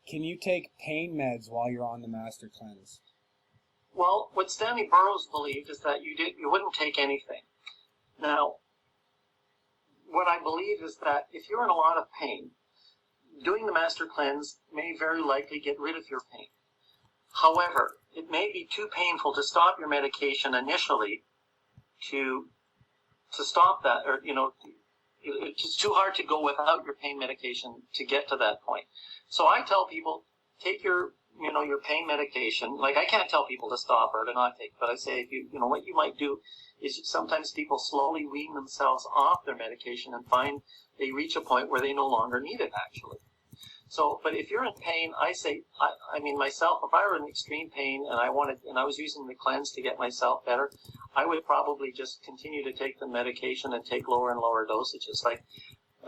can you take pain meds while you're on the Master Cleanse? Well, what Stanley Burroughs believed is that you wouldn't take anything. Now, what I believe is that if you're in a lot of pain, doing the Master Cleanse may very likely get rid of your pain. However, it may be too painful to stop your medication initially to stop that, or, it's too hard to go without your pain medication to get to that point. So I tell people, take your pain medication. Like, I can't tell people to stop or to not take, but I say, what you might do is sometimes people slowly wean themselves off their medication and find they reach a point where they no longer need it, actually. So, but if you're in pain, I say, myself, if I were in extreme pain and I was using the cleanse to get myself better, I would probably just continue to take the medication and take lower and lower dosages. Like,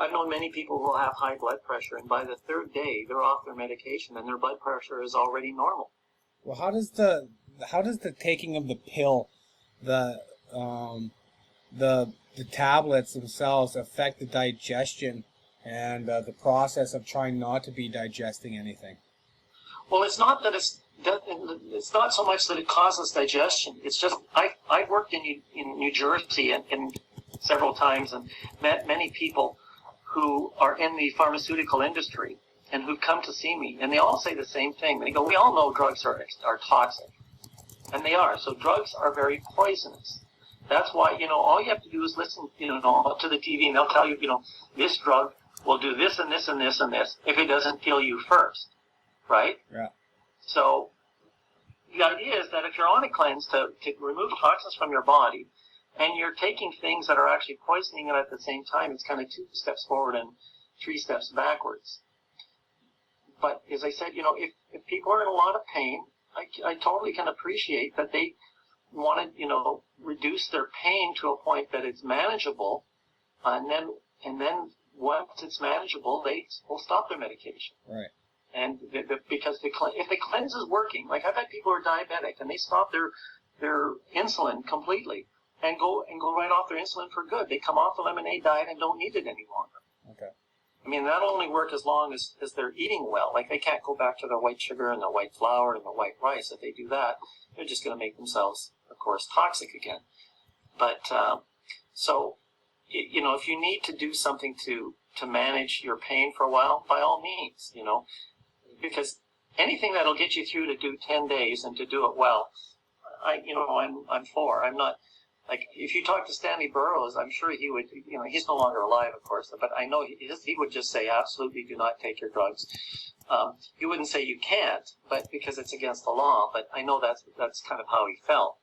I've known many people who have high blood pressure, and by the third day, they're off their medication and their blood pressure is already normal. Well, how does the taking of the pill, the tablets themselves affect the digestion and the process of trying not to be digesting anything? Well, it's not not so much that it causes digestion. It's just I've worked in New Jersey and several times and met many people who are in the pharmaceutical industry and who've come to see me, and they all say the same thing. They go, we all know drugs are toxic, and they are. So drugs are very poisonous. That's why, all you have to do is listen, to the TV, and they'll tell you, this drug will do this and this and this and this if it doesn't kill you first, right? Yeah. So the idea is that if you're on a cleanse to remove toxins from your body, and you're taking things that are actually poisoning it at the same time, it's kind of 2 steps forward and 3 steps backwards. But as I said, if people are in a lot of pain, I totally can appreciate that they want to, reduce their pain to a point that it's manageable, and then once it's manageable, they will stop their medication. Right. And because if the cleanse is working, like I've had people who are diabetic and they stop their insulin completely and go right off their insulin for good. They come off the lemonade diet and don't need it any longer. Okay. That'll only work as long as they're eating well. Like, they can't go back to the white sugar and the white flour and the white rice. If they do that, they're just going to make themselves, of course, toxic again. But so, if you need to do something to manage your pain for a while, by all means, because anything that'll get you through to do 10 days and to do it well, I'm for. I'm not. Like, if you talk to Stanley Burroughs, I'm sure he would, he's no longer alive, of course, but I know he would just say, absolutely do not take your drugs. He wouldn't say you can't, but because it's against the law, but I know that's kind of how he felt.